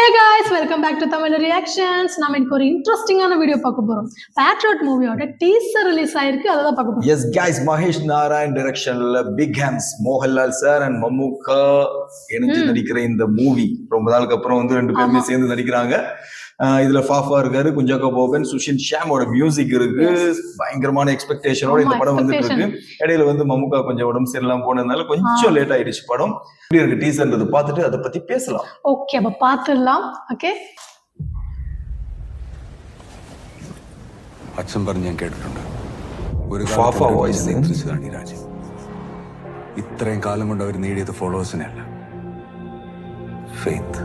Hey guys, welcome back to Tamil Reactions. நாம இன்னைக்கு ஒரு இன்ட்ரெஸ்டிங்கான வீடியோ பார்க்க போறோம். பேட்ரியாட் மூவியோட டீசர் ரிலீஸ் ஆயிருக்கு, அத தான் பார்க்க போறோம். Yes guys, மகேஷ் நாராயண் டைரக்ஷன்ல big Ms Mohanlal sir and Mammukka இணைஞ்சு நடிக்கிற இந்த மூவி ரொம்ப நாளுக்கு அப்புறம் வந்து ரெண்டு பேருமே சேர்ந்து நடிக்கிறாங்க. இதுல ஃபாஃபா இருக்காரு, குஞ்சாக்கோ போபன், சுஷின் ஷியாமோட மியூசிக் இருக்கு. பயங்கரமான எக்ஸ்பெக்டேஷனோட இந்த படம் வந்துட்டு இருக்கு. இடையில வந்து மம்முக்கா கொஞ்சம் உடம்பு சரியில்லாம போனதுனால கொஞ்சம் லேட் ஆயிடுச்சு படம். இப்படி இருக்கு டீசர்ன்றது பார்த்துட்டு அதை பத்தி பேசலாம். ஓகே, அப்ப பார்த்துடலாம். ஓகே, അച്ഛൻ പറഞ്ഞ് ഞാൻ കേട്ടിട്ടുണ്ട്. ഒരു ഫാഫ വോയിസ് നിയന്ത്രിച്ചതാണ് ഈ രാജ്യം. ഇത്രയും കാലം കൊണ്ട് അവർ നേടിയത് ഫോളോവേഴ്സിനെ അല്ല, ഫെയ്ത്ത്,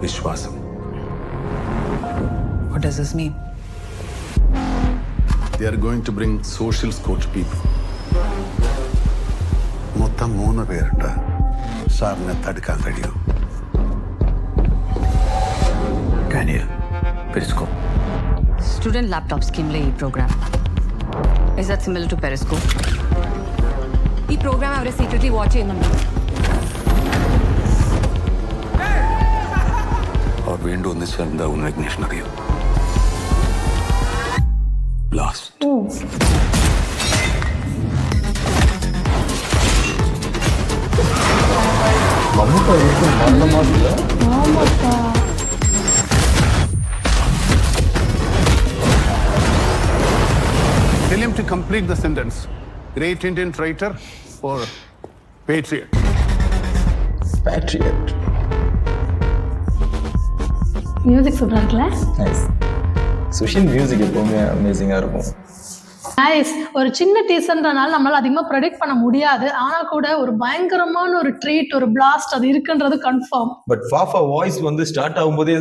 വിശ്വാസം. What does this mean? They are going to bring social score to people. മൊത്തം 3 പേരുണ്ട്. സാറിനെ തടുക്കാൻ കഴിയും. Can you? Periscope. Student laptop scheme le program. Is that similar to Periscope? ഈ പ്രോഗ്രാം അവരെ സീക്രട്ട്ലി വാച്ച് ചെയ്യുന്നുണ്ട്. അവർ വീണ്ടും ഒന്നിച്ച് എന്താവും വിഘ്നേഷൻ അറിയോ? ബ്ലാസ്റ്റ്. மம்முக்கா இருக்கு நல்ல மாதிரி. ஆமாப்பா. Tell him to complete the sentence. Great Indian traitor or patriot? Patriot. Music சூப்பரா இருக்குல்ல? நைஸ். சுஷின் மியூசிக் எப்பவுமே அமேசிங்கா இருக்கும். நைஸ். ஒரு சின்ன டீசர்ன்றனால நம்மளால அதிகமா ப்ரெடிக்ட் பண்ண முடியாது. ஆனா கூட ஒரு பயங்கரமான ஒரு ட்ரீட், ஒரு பிளாஸ்ட் அது இருக்குன்றது கன்ஃபார்ம். பட் ஃபாஃபா வாய்ஸ் வந்து ஸ்டார்ட் ஆகும்போதே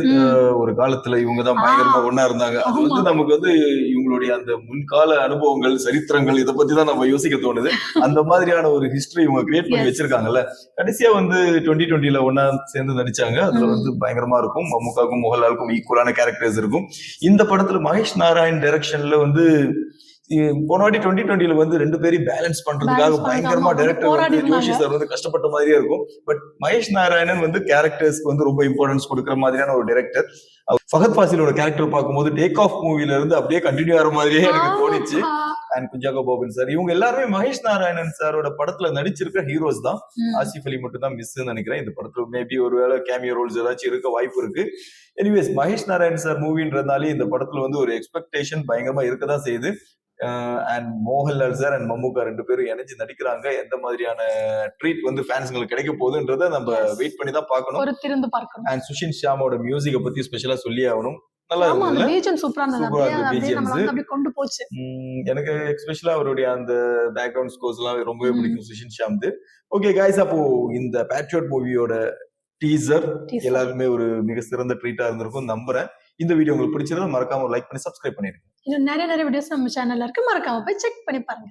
ஒரு காலத்துல இவங்க தான் பயங்கரமா ஒண்ணா இருந்தாங்க. அது வந்து நமக்கு வந்து இவங்களுடைய அந்த முன்கால அனுபவங்கள், சரித்திரங்கள் இதை பத்தி தான் நம்ம யோசிக்க தோணுது. அந்த மாதிரியான ஒரு ஹிஸ்டரி இவங்க கிரியேட் பண்ணி வச்சிருக்காங்கல்ல. கடைசியா வந்து 2020ல ஒன்னா சேர்ந்து நடிச்சாங்க. அதுல வந்து பயங்கரமா இருக்கும். மம்முக்காவுக்கும் மோகன்லாலுக்கும் ஈக்குவலான கேரக்டர்ஸ் இருக்கும். இந்த படத்துல மகேஷ் நாராயண் டைரக்ஷன்ல வந்து போன வாட்டி 2020ல வந்து ரெண்டு பேரையும் பேலன்ஸ் பண்றதுக்காக பயங்கரமா டைரக்டர் வந்து ஜோஷி சார் வந்து கஷ்டப்பட்ட மாதிரியே இருக்கும். பட் மகேஷ் நாராயணன் வந்து கேரக்டர்ஸ்க்கு வந்து ரொம்ப இம்பார்ட்டன்ஸ் கொடுக்குற மாதிரியான ஒரு டைரக்டர். ஃபஹத் ஃபாசிலோட கேரக்டர் பார்க்கும்போது டேக் ஆஃப் மூவில இருந்து அப்படியே கண்டினியூ ஆகிற மாதிரியே எனக்கு தோணிச்சு. அண்ட் குஞ்சாக்கோ போபன் சார் இவங்க எல்லாருமே மகேஷ் நாராயணன் சாரோட படத்துல நடிச்சிருக்கிற ஹீரோஸ் தான். ஆசிஃப் அலி மட்டும் தான் மிஸ் நினைக்கிறேன். இந்த படத்துல மேபி ஒருவேளை கேமியோ ரோல்ஸ் ஏதாச்சும் இருக்க வாய்ப்பு இருக்கு. எனிவேஸ் மகேஷ் நாராயண் சார் மூவின்றதுனாலே இந்த படத்துல வந்து ஒரு எக்ஸ்பெக்டேஷன் பயங்கரமா இருக்கதான் செய்யுது. And Mohanlal sir and Mammukka ரெண்டு பேரும் இணைஞ்சு நடிக்கிறாங்க. எந்த மாதிரியான ட்ரீட் வந்து ஃபேன்ஸ்ங்களுக்கு கிடைக்க போகுதுன்றத நம்ம வெயிட் பண்ணி தான் பார்க்கணும். பொறுத்திருந்து பார்க்கணும். அண்ட் சுஷின் ஷியாமோட மியூசிக்கை பத்தி ஸ்பெஷலா சொல்லி ஆகணும். நல்லா இருந்தது. பிஜிஎம் சூப்பரா இருந்தது. அப்படியே கொண்டு போச்சு. எனக்கு எஸ்பெஷலா அவருடைய அந்த பேக்ரவுண்ட் ஸ்கோர்ஸ் எல்லாம் ரொம்பவே பிடிக்கும் சுஷின் ஷியாம்து. ஓகே गाइस, அப்போ இந்த பேட்ரியாட் மூவியோட டீசர் எல்லாருமே ஒரு மிக சிறந்த ட்ரீட்டா இருந்திருக்கும் நம்புறேன். இந்த வீடியோ உங்களுக்கு பிடிச்சிருந்தா மறக்காம லைக் பண்ணி சப்ஸ்கிரைப் பண்ணிடுங்க. இன்னும் நிறைய வீடியோஸ் நம்ம சேனல்ல இருக்கு, மறக்காம போய் செக் பண்ணி பாருங்க.